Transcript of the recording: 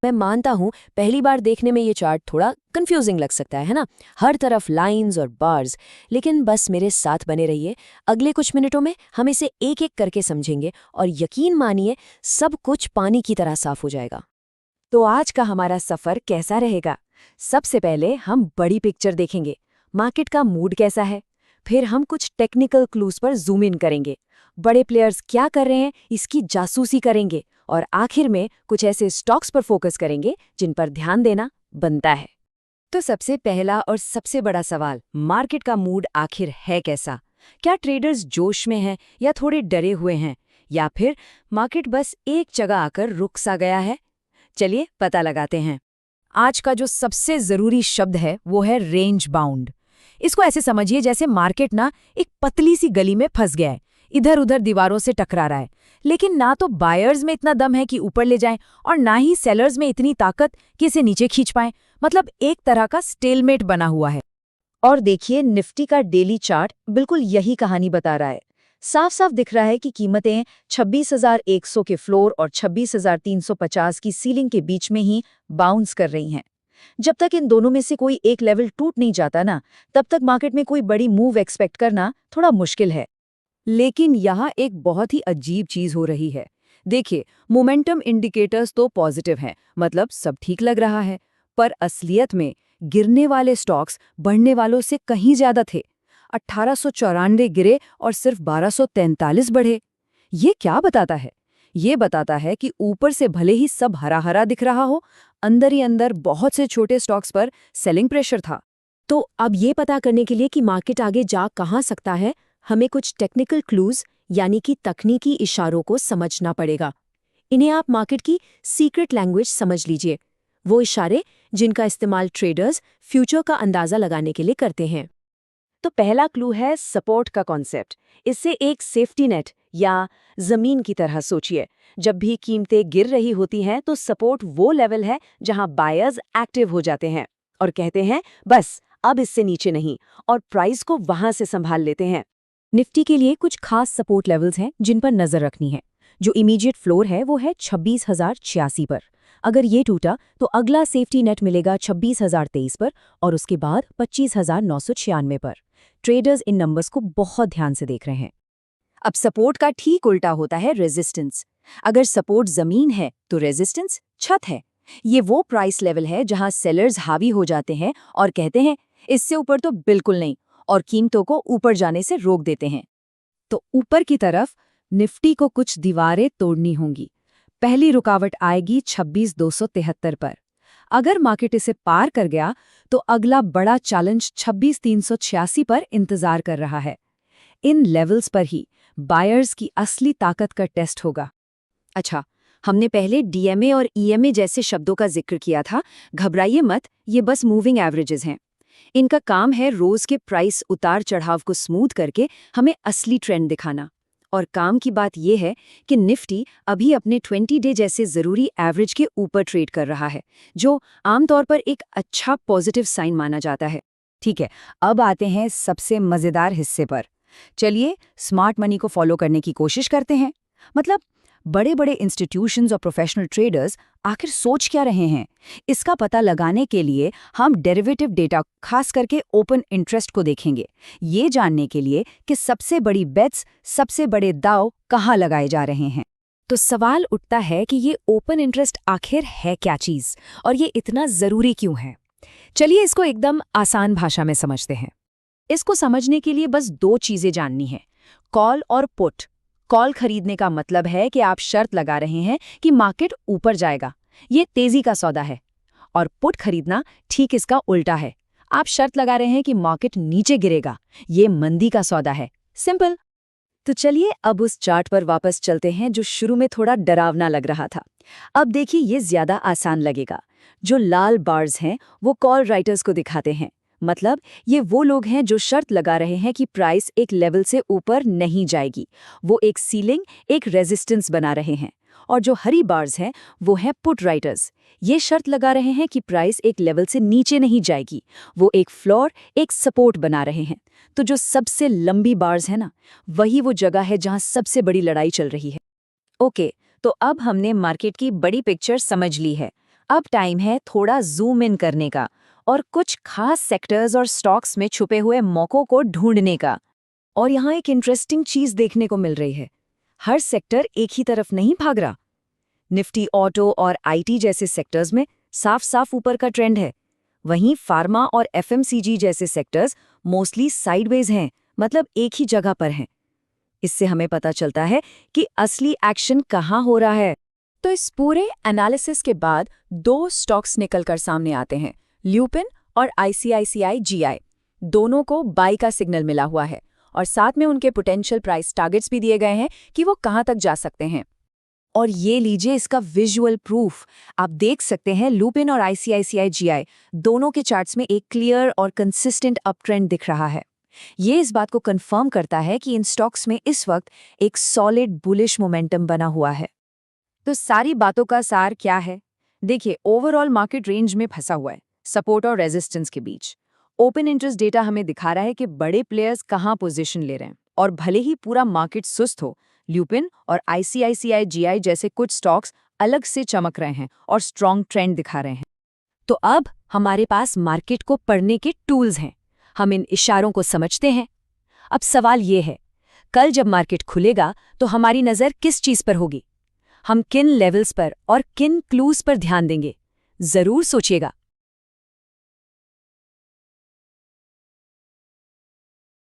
मैं मानता हूँ पहली बार देखने में ये चार्ट थोड़ा कंफ्यूजिंग लग सकता है ना। हर तरफ लाइंस और बार्स। लेकिन बस मेरे साथ बने रहिए, अगले कुछ मिनटों में हम इसे एक एक करके समझेंगे और यकीन मानिए सब कुछ पानी की तरह साफ हो जाएगा। तो आज का हमारा सफर कैसा रहेगा? सबसे पहले हम बड़ी पिक्चर देखेंगे, मार्केट का मूड कैसा है। फिर हम कुछ टेक्निकल क्लूज पर जूम इन करेंगे, बड़े प्लेयर्स क्या कर रहे हैं इसकी जासूसी करेंगे, और आखिर में कुछ ऐसे स्टॉक्स पर फोकस करेंगे जिन पर ध्यान देना बनता है। तो सबसे पहला और सबसे बड़ा सवाल, मार्केट का मूड आखिर है कैसा? क्या ट्रेडर्स जोश में हैं या थोड़े डरे हुए हैं, या फिर मार्केट बस एक जगह आकर रुक सा गया है? चलिए पता लगाते हैं। आज का जो सबसे जरूरी शब्द है वो है रेंज बाउंड। इसको ऐसे समझिए जैसे मार्केट ना एक पतली सी गली में फंस गया है, इधर उधर दीवारों से टकरा रहा है, लेकिन ना तो बायर्स में इतना दम है कि ऊपर ले जाएं और ना ही सेलर्स में इतनी ताकत कि इसे नीचे खींच पाएं। मतलब एक तरह का स्टेलमेट बना हुआ है। और देखिए निफ्टी का डेली चार्ट बिल्कुल यही कहानी बता रहा है। साफ साफ दिख रहा है कि कीमतें 26,100 के फ्लोर और 26,350 की सीलिंग के बीच में ही बाउंस कर रही हैं। जब तक इन दोनों में से कोई एक लेवल टूट नहीं जाता ना, तब तक मार्केट में कोई बड़ी मूव एक्सपेक्ट करना थोड़ा मुश्किल है। लेकिन यहाँ एक बहुत ही अजीब चीज हो रही है। देखिए, मोमेंटम इंडिकेटर्स तो पॉजिटिव हैं, मतलब सब ठीक लग रहा है, पर असलियत में गिरने वाले स्टॉक्स बढ़ने वालों से कहीं ज्यादा थे। 1894 गिरे और सिर्फ 1243 बढ़े। ये क्या बताता है? ये बताता है कि ऊपर से भले ही सब हरा हरा दिख रहा हो, अंदर ही अंदर बहुत से छोटे स्टॉक्स पर सेलिंग प्रेशर था। तो अब ये पता करने के लिए कि मार्केट आगे जा कहाँ सकता है, हमें कुछ टेक्निकल क्लूज यानी कि तकनीकी इशारों को समझना पड़ेगा। इन्हें आप मार्केट की सीक्रेट लैंग्वेज समझ लीजिए, वो इशारे जिनका इस्तेमाल ट्रेडर्स फ्यूचर का अंदाजा लगाने के लिए करते हैं। तो पहला क्लू है सपोर्ट का कॉन्सेप्ट। इससे एक सेफ्टी नेट या जमीन की तरह सोचिए। जब भी कीमतें गिर रही होती हैं तो सपोर्ट वो लेवल है जहां बायर्स एक्टिव हो जाते हैं और कहते हैं बस अब इससे नीचे नहीं, और प्राइस को वहां से संभाल लेते हैं। निफ्टी के लिए कुछ खास सपोर्ट लेवल्स हैं जिन पर नजर रखनी है। जो इमीडिएट फ्लोर है वो है 26,086 पर। अगर ये टूटा तो अगला सेफ्टी नेट मिलेगा 26,023 पर और उसके बाद 25,996 पर। ट्रेडर्स इन नंबर्स को बहुत ध्यान से देख रहे हैं। अब सपोर्ट का ठीक उल्टा होता है रेजिस्टेंस। अगर सपोर्ट जमीन है तो रेजिस्टेंस छत है। ये वो प्राइस लेवल है जहां सेलर्स हावी हो जाते हैं और कहते हैं इससे ऊपर तो बिल्कुल नहीं, और कीमतों को ऊपर जाने से रोक देते हैं। तो ऊपर की तरफ निफ्टी को कुछ दीवारें तोड़नी होंगी। पहली रुकावट आएगी 26,273 पर। अगर मार्केट इसे पार कर गया तो अगला बड़ा चैलेंज 26,386 पर इंतजार कर रहा है। इन लेवल्स पर ही बायर्स की असली ताकत का टेस्ट होगा। अच्छा, हमने पहले डीएमए और ईएमए जैसे शब्दों का जिक्र किया था। घबराइए मत, ये बस मूविंग एवरेजेस हैं। इनका काम है रोज के प्राइस उतार चढ़ाव को स्मूथ करके हमें असली ट्रेंड दिखाना। और काम की बात यह है कि निफ्टी अभी अपने 20 डे जैसे जरूरी एवरेज के ऊपर ट्रेड कर रहा है, जो आमतौर पर एक अच्छा पॉजिटिव साइन माना जाता है। ठीक है, अब आते हैं सबसे मजेदार हिस्से पर। चलिए स्मार्ट मनी को फॉलो करने की कोशिश करते हैं। मतलब बड़े बड़े इंस्टीट्यूशंस और प्रोफेशनल ट्रेडर्स आखिर सोच क्या रहे हैं, इसका पता लगाने के लिए हम डेरिवेटिव डेटा, खास करके ओपन इंटरेस्ट को देखेंगे, ये जानने के लिए कि सबसे बड़ी बेट्स, सबसे बड़े दाव कहाँ लगाए जा रहे हैं। तो सवाल उठता है कि ये ओपन इंटरेस्ट आखिर है क्या चीज़ और ये इतना ज़रूरी क्यों है। चलिए इसको एकदम आसान भाषा में समझते हैं। इसको समझने के लिए बस दो चीज़ें जाननी है, कॉल और पुट। कॉल खरीदने का मतलब है कि आप शर्त लगा रहे हैं कि मार्केट ऊपर जाएगा, ये तेजी का सौदा है। और पुट खरीदना ठीक इसका उल्टा है, आप शर्त लगा रहे हैं कि मार्केट नीचे गिरेगा, ये मंदी का सौदा है। सिंपल। तो चलिए अब उस चार्ट पर वापस चलते हैं जो शुरू में थोड़ा डरावना लग रहा था। अब देखिए ये ज्यादा आसान लगेगा। जो लाल बार्स हैं वो कॉल राइटर्स को दिखाते हैं। मतलब ये वो लोग हैं जो शर्त लगा रहे हैं कि प्राइस एक लेवल से ऊपर नहीं जाएगी, वो एक सीलिंग, एक रेजिस्टेंस बना रहे हैं। और जो हरी बार्स हैं वो हैं पुट राइटर्स, ये शर्त लगा रहे हैं कि प्राइस एक लेवल से नीचे नहीं जाएगी, वो एक फ्लोर, एक सपोर्ट बना रहे हैं। तो जो सबसे लंबी बार्स है ना, वही वो जगह है जहां सबसे बड़ी लड़ाई चल रही है। ओके, तो अब हमने मार्केट की बड़ी पिक्चर समझ ली है। अब टाइम है थोड़ा जूम इन करने का और कुछ खास सेक्टर्स और स्टॉक्स में छुपे हुए मौकों को ढूंढने का। और यहाँ एक इंटरेस्टिंग चीज देखने को मिल रही है। हर सेक्टर एक ही तरफ नहीं भाग रहा। निफ्टी ऑटो और आईटी जैसे सेक्टर्स में साफ साफ ऊपर का ट्रेंड है। वहीं फार्मा और एफएमसीजी जैसे सेक्टर्स मोस्टली साइडवेज हैं, मतलब एक ही जगह पर हैं। इससे हमें पता चलता है कि असली एक्शन कहाँ हो रहा है। तो इस पूरे एनालिसिस के बाद 2 स्टॉक्स निकलकर सामने आते हैं, ल्यूपिन और आईसीआईसीआई जीआई। दोनों को बाई का सिग्नल मिला हुआ है और साथ में उनके पोटेंशियल प्राइस टारगेट्स भी दिए गए हैं कि वो कहाँ तक जा सकते हैं। और ये लीजिए इसका विजुअल प्रूफ। आप देख सकते हैं लुपिन और आईसीआईसीआई जीआई दोनों के चार्ट्स में एक क्लियर और कंसिस्टेंट अप ट्रेंड दिख रहा है। ये इस बात को कंफर्म करता है कि इन स्टॉक्स में इस वक्त एक सॉलिड बुलिश मोमेंटम बना हुआ है। तो सारी बातों का सार क्या है? देखिए, ओवरऑल मार्केट रेंज में फंसा हुआ है, सपोर्ट और रेजिस्टेंस के बीच। ओपन इंटरेस्ट डेटा हमें दिखा रहा है कि बड़े प्लेयर्स कहाँ पोजीशन ले रहे हैं, और भले ही पूरा मार्केट सुस्त हो, ल्यूपिन और आईसीआईसीआई जीआई जैसे कुछ स्टॉक्स अलग से चमक रहे हैं और स्ट्रॉन्ग ट्रेंड दिखा रहे हैं। तो अब हमारे पास मार्केट को पढ़ने के टूल्स हैं। हम इन इशारों को समझते हैं। अब सवाल ये है, कल जब मार्केट खुलेगा तो हमारी नज़र किस चीज़ पर होगी? हम किन लेवल्स पर और किन क्लूज पर ध्यान देंगे? ज़रूर सोचिएगा।